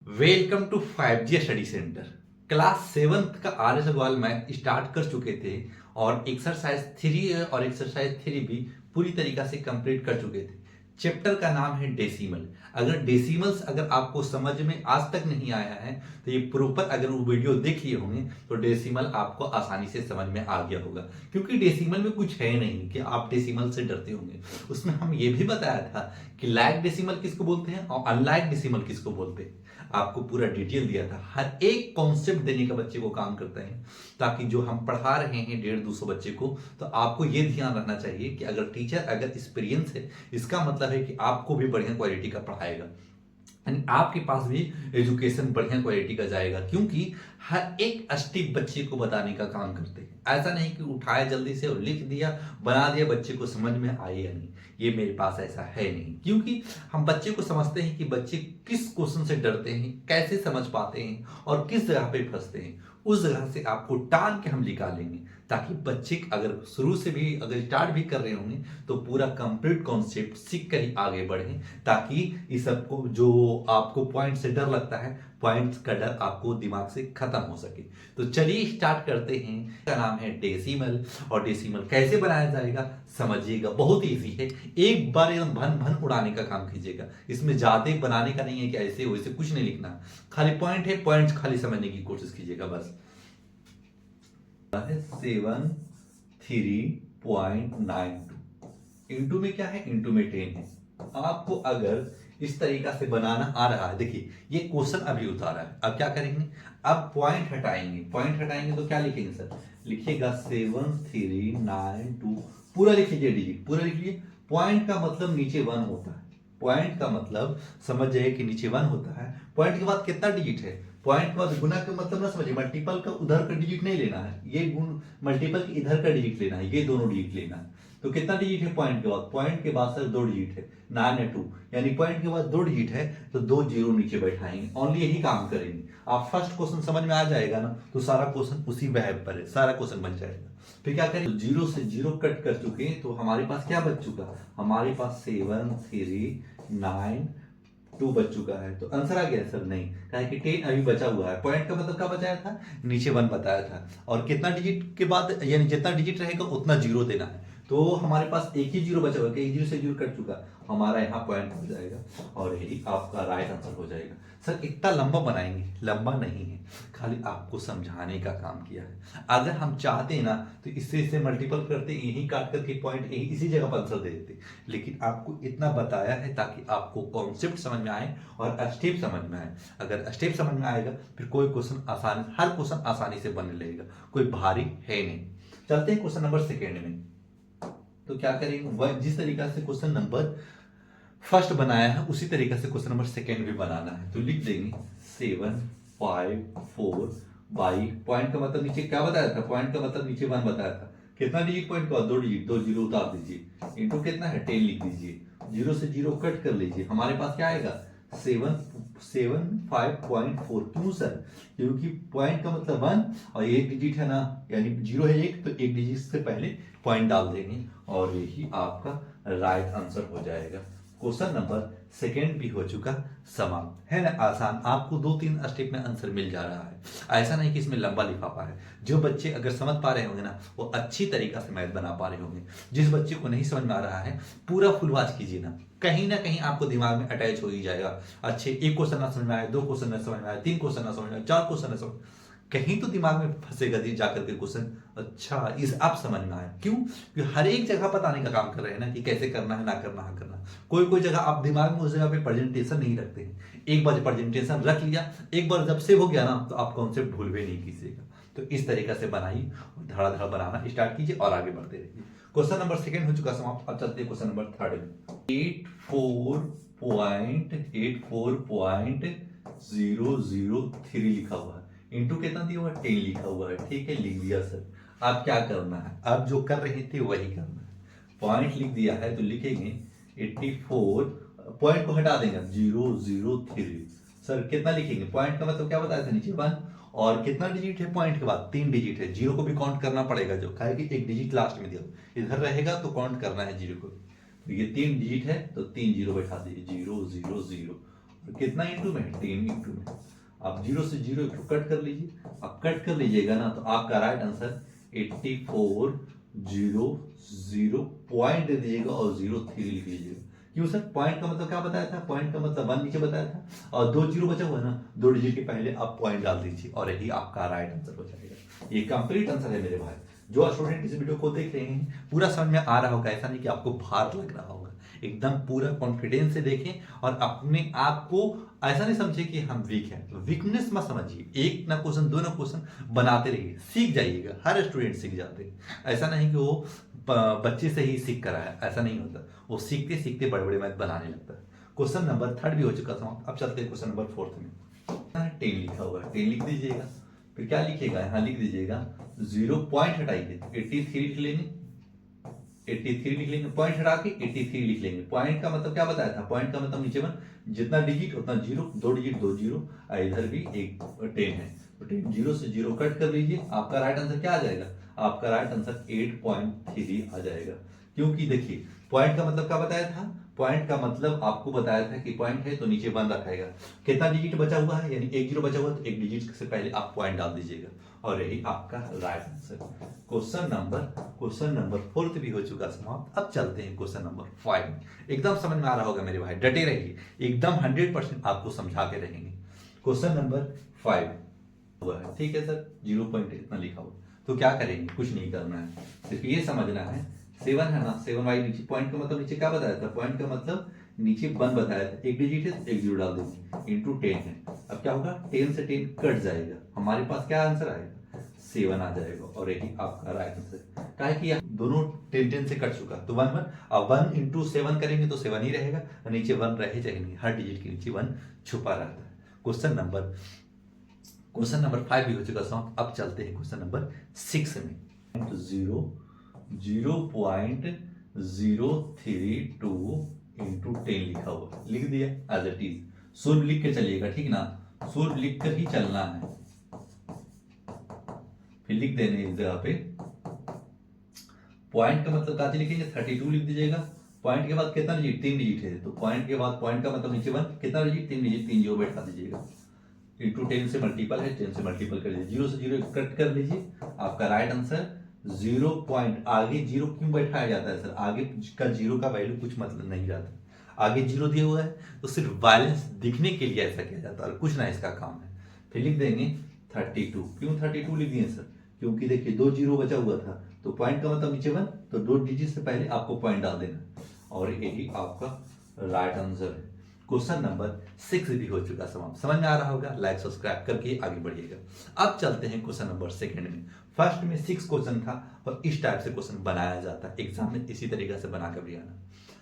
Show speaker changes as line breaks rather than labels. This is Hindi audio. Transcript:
Welcome to 5G study centre. Class 7 का आर्य सवाल मैथ स्टार्ट कर चुके थे और एक्सरसाइज 3 और एक्सरसाइज 3 भी पूरी तरीका से कंप्लीट कर चुके थे। चैप्टर का नाम है डेसिमल। अगर डेसिमल्स अगर आपको समझ में आज तक नहीं आया है तो ये प्रॉपर अगर वो वीडियो देख लिए होंगे तो डेसिमल आपको आसानी से समझ में आ गया होगा, क्योंकि डेसिमल में कुछ है नहीं कि आप डेसिमल से डरते होंगे। उसमें हम ये भी बताया था कि लाइक डेसिमल किसको बोलते हैं और अनलाइक डेसिमल किसको बोलते हैं। आपको पूरा डिटेल दिया था, हर एक कॉन्सेप्ट देने का बच्चे को काम करता है, ताकि जो हम पढ़ा रहे हैं 150-200 बच्चे को, तो आपको ये ध्यान रखना चाहिए कि अगर टीचर अगर एक्सपीरियंस है, इसका मतलब है कि आपको भी बढ़िया क्वालिटी का पढ़ाएगा, यानी आपके पास भी एजुकेशन बढ़िया क्वालिटी का जाएगा, क्योंकि हर एक स्टेप बच्चे को बताने का काम करते हैं। ऐसा नहीं कि उठाया जल्दी से और लिख दिया बना दिया, बच्चे को समझ में आए या नहीं, ये मेरे पास ऐसा है नहीं। क्योंकि हम बच्चे को समझते हैं कि बच्चे किस क्वेश्चन से डरते हैं, कैसे समझ पाते हैं और किस जगह पे फंसते हैं, उस जगह से आपको टान के हम निकालेंगे, ताकि बच्चे अगर शुरू से भी अगर स्टार्ट भी कर रहे होंगे तो पूरा कंप्लीट कॉन्सेप्ट सीख कर ही आगे बढ़ें, ताकि इस सबको जो आपको पॉइंट से डर लगता है, पॉइंट्स का डर आपको दिमाग से खत्म हो सके। तो चलिए स्टार्ट करते हैं। का नाम है डेसिमल, और डेसिमल कैसे बनाया जाएगा समझिएगा, बहुत इजी है। एक बार एकदम भन भन उड़ाने का काम कीजिएगा, इसमें ज्यादा बनाने का नहीं है कि ऐसे वैसे कुछ नहीं लिखना, खाली पॉइंट है, पॉइंट्स खाली समझने की कोशिश कीजिएगा बस। 73.92 इंटू में क्या है, इंटू में 10 है। आपको अगर इस तरीका से बनाना आ रहा है, देखिए ये क्वेश्चन अभी उतारा है, अब क्या करेंगे, अब पॉइंट हटाएंगे। पॉइंट हटाएंगे तो क्या लिखेंगे सर, लिखिएगा 7392, पूरा लिख लीजिए, डिजिट पूरा लिख लीजिए। पॉइंट का मतलब नीचे 1 होता है, पॉइंट का मतलब समझ जाइए कि नीचे 1 होता है। पॉइंट के बाद कितना डिजिट है, पॉइंट के बाद गुना का मतलब ना समझिए, मल्टीपल का उधर का डिजिट नहीं लेना है, ये गुण मल्टीपल के इधर का डिजिट लेना है, ये दोनों डिजिट लेना है। तो कितना डिजिट है पॉइंट के बाद, पॉइंट के बाद सर 2 डिजिट है, 9 या 2, यानी पॉइंट के बाद 2 डिजिट है तो 2 जीरो नीचे बैठाएंगे, ओनली यही काम करेंगे। आप फर्स्ट क्वेश्चन समझ में आ जाएगा ना, तो सारा क्वेश्चन उसी वेब पर है, सारा क्वेश्चन बन जाएगा। फिर क्या करें, तो 0 से 0 कट कर चुके हैं, तो हमारे पास क्या बच चुका, हमारे पास 739 बच चुका है। तो आंसर आ गया सर, नहीं, कहा कि 10 अभी बचा हुआ है। पॉइंट का मतलब क्या बताया था, नीचे 1 बताया था, और कितना डिजिट के बाद, यानी जितना डिजिट रहेगा उतना जीरो देना है। तो हमारे पास एक ही जीरो बचा हुआ है, एक जीरो से जीरो कट चुका, हमारा यहाँ पॉइंट हो जाएगा और यही आपका राइट आंसर हो जाएगा। सर इतना लंबा बनाएंगे, लंबा नहीं है, खाली आपको समझाने का काम किया है। अगर हम चाहते हैं ना तो इससे मल्टीपल करते, यही काट करके पॉइंट यही इसी जगह पर आंसर दे देते, लेकिन आपको इतना बताया है ताकि आपको कॉन्सेप्ट समझ में आए और स्टेप समझ में आए। अगर स्टेप समझ में आएगा फिर कोई क्वेश्चन आसान, हर क्वेश्चन आसानी से बनने लगेगा, कोई भारी है नहीं। चलते हैं क्वेश्चन नंबर सेकेंड में। तो क्या करेंगे, जिस तरीका से क्वेश्चन नंबर फर्स्ट बनाया है उसी तरीके से क्वेश्चन नंबर सेकेंड भी बनाना है। तो लिख देंगे 754 बाई, पॉइंट का मतलब नीचे क्या बताया था, पॉइंट का मतलब नीचे 1 बताया था, कितना डिजिट पॉइंट का, 2 डिजिट, 2 जीरो उतार दीजिए, इंटू कितना है 10 लिख दीजिए, 0 से 0 कट कर लीजिए, हमारे पास क्या आएगा 775.4। क्यों सर, क्योंकि पॉइंट का मतलब 1 और एक डिजिट है ना, यानी 0 है एक, तो एक डिजिट से पहले पॉइंट डाल देंगे और यही आपका राइट आंसर हो जाएगा। क्वेश्चन नंबर सेकेंड भी हो चुका समाप्त, है ना आसान, आपको 2-3 स्टेप में आंसर मिल जा रहा है। ऐसा नहीं कि इसमें लंबा लिफाफा है। जो बच्चे अगर समझ पा रहे होंगे ना वो अच्छी तरीका से मैथ बना पा रहे होंगे। जिस बच्चे को नहीं समझ में आ रहा है पूरा फुलवाच कीजिए ना कहीं आपको दिमाग में अटैच हो ही जाएगा। अच्छे एक क्वेश्चन ना समझ में आए, 2 क्वेश्चन ना समझ में आए, 3 क्वेश्चन ना समझ में आए, 4 क्वेश्चन ना समझ, कहीं तो दिमाग में फंसेगा जाकर के क्वेश्चन, अच्छा इस आप समझ में आए। क्यों, क्योंकि हर एक जगह बताने का काम कर रहे हैं ना कि कैसे करना है, ना करना है करना। कोई जगह आप दिमाग में उस जगह पे प्रेजेंटेशन नहीं रखते हैं, एक बार प्रेजेंटेशन रख लिया, एक बार जब सेव हो गया ना तो आप कॉन्सेप्ट भूल भी नहीं कीजिएगा। तो इस तरीके से बनाइए और धड़ाधड़ बनाना स्टार्ट कीजिए और आगे बढ़ते रहिए। क्वेश्चन नंबर सेकेंड हो चुका समाप्त, अब चलते हैं क्वेश्चन नंबर थर्ड में। 84.003 लिखा हुआ है, इंटू कितना दिया हुआ है 10 लिखा हुआ है, ठीक है लिख दिया सर। अब क्या करना है, अब जो कर रहे थे वही करना है, पॉइंट लिख दिया है तो लिखेंगे 84, पॉइंट को हटा देंगे 003। सर कितना लिखेंगे, पॉइंट का मतलब क्या बताया था नीचे 1, और कितना डिजिट है पॉइंट के बाद 3 डिजिट है, जीरो को भी काउंट करना पड़ेगा, जो खाए कि एक डिजिट लास्ट में दिया इधर रहेगा तो काउंट करना है जीरो को। तो ये 3 डिजिट है तो 3 जीरो बैठा दीजिए, 000। कितना इंटू में, 10 इंटू में। आप 0 से 0 कट कर लीजिए। आप कट कर लीजिएगा ना तो आपका राइट आंसर 8400 पॉइंट दे दीजिएगा और 03 लिख लीजिएगा। क्यों सर, पॉइंट का मतलब क्या बताया था, पॉइंट का मतलब 1 नीचे बताया था और 2 जीरो बचा हुआ है ना, 2 डिजिट के पहले आप पॉइंट डाल दीजिए और यही आपका राइट आंसर हो जाएगा। ये कंप्लीट आंसर है मेरे भाई। जो स्टूडेंट इस वीडियो को देख रहे हैं पूरा समझ में आ रहा होगा, ऐसा नहीं कि आपको भार लग रहा होगा। एकदम पूरा कॉन्फिडेंस से देखें और अपने आप को ऐसा नहीं समझे कि हम वीक हैं, वीकनेस मत समझिए। एक ना क्वेश्चन, दो ना क्वेश्चन बनाते रहिए, सीख जाइएगा। हर स्टूडेंट सीख जाते हैं, ऐसा नहीं कि वो बच्चे से ही सीख कर आया, ऐसा नहीं होता। वो सीखते सीखते बड़े बड़े मैथ बनाने लगता है। क्वेश्चन नंबर 3 भी हो चुका था। अब चलते हैं क्वेश्चन नंबर 4 में। 10 लिखा हुआ है, 10 लिख दीजिएगा। फिर क्या लिखिएगा, यहाँ लिख दीजिएगा 0 पॉइंट हटाइए, 83 लिख लेंगे, 83 लिख लेंगे, पॉइंट हटा के 83 लिख लेंगे। पॉइंट का मतलब क्या बताया था, पॉइंट का मतलब नीचे में जितना डिजिट उतना जीरो, 2 डिजिट 2 जीरो, इधर भी एक 10 है तो 10, 0 से 0 कट कर लीजिए। आपका राइट आंसर क्या आ जाएगा, आपका राइट आंसर 8.3 आ जाएगा। क्योंकि देखिए पॉइंट का मतलब क्या बताया था, पॉइंट का मतलब आपको बताया था कि पॉइंट है तो नीचे 1 रखाएगा। कितना डिजिट बचा हुआ है, यानी 1 जीरो बचा हुआ है तो 1 डिजिट से पहले आप पॉइंट डाल दीजिएगा और यही आपका राइट आंसर। क्वेश्चन नंबर 4 भी हो चुका समाप्त। अब चलते हैं क्वेश्चन नंबर 5 में। एकदम समझ में आ रहा होगा मेरे भाई, डटे रहिए, एकदम 100% आपको समझा के रहेंगे। क्वेश्चन नंबर 5 हुआ है, ठीक है सर, 0 पॉइंट इतना लिखा हुआ, तो क्या करेंगे, कुछ नहीं करना है, सिर्फ ये समझना है 7 है ना, 7 वाई नीचे, पॉइंट का मतलब नीचे क्या बताया था, पॉइंट का मतलब नीचे 1 बताया था, 1 डिजिट है तो 1 जीरो डाल देंगे, इंटू 10 है। अब क्या होगा, 10 से 10 कट जाएगा, हमारे पास क्या आंसर आएगा, 7 आ जाएगा और यही आपका राइट आंसर। क्या है कि दोनों 10 से कट चुका तो 1 1, अब 1 इंटू 7 करेंगे तो 7 ही रहेगा, नीचे 1 रहे जाएंगे, हर डिजिट के नीचे 1 छुपा रहता है। क्वेश्चन नंबर 5 भी हो चुका समाप्त। अब चलते हैं क्वेश्चन नंबर 6 में। 0.032 इंटू 10 लिखा हुआ, लिख दिया एज इट इज। शुद्ध लिख के चलिएगा, ठीक ना, शुद्ध लिख कर ही चलना है। फिर लिख देने इस जगह पे पॉइंट का मतलब क्या लिखेंगे, 32 लिख दीजिएगा। पॉइंट के बाद कितना डिजिट, 3 डिजिट है तो पॉइंट के बाद पॉइंट का मतलब नीचे 1, कितना डिजिट, 3 डिजिट, 3 जीरो बैठा दीजिएगा, इंटू 10 से मल्टीपल है, 10 से मल्टीपल कर लीजिए, 0 से 0 कट कर लीजिए। आपका राइट आंसर 0 पॉइंट, आगे 0 क्यों बैठाया जाता है सर, आगे का 0 का वैल्यू कुछ मतलब नहीं रहता, आगे 0 दिया हुआ है तो सिर्फ बैलेंस दिखने के लिए ऐसा किया जाता है और कुछ ना इसका काम है। फिर लिख देंगे 32, क्यों 32 लिख दिए सर, क्योंकि देखिए 2 जीरो बचा हुआ था तो पॉइंट का मतलब नीचे 1, तो 2 डिजिट से पहले आपको पॉइंट डाल देना और यही आपका राइट आंसर है। क्वेश्चन नंबर 6 भी हो चुका समाप्त। समझ में आ रहा होगा, लाइक सब्सक्राइब करके आगे बढ़िएगा। अब चलते हैं क्वेश्चन नंबर 2 में। फर्स्ट में 6 क्वेश्चन था और इस टाइप से क्वेश्चन बनाया जाता है एग्जाम में, इसी तरीके से बनाकर भी आना।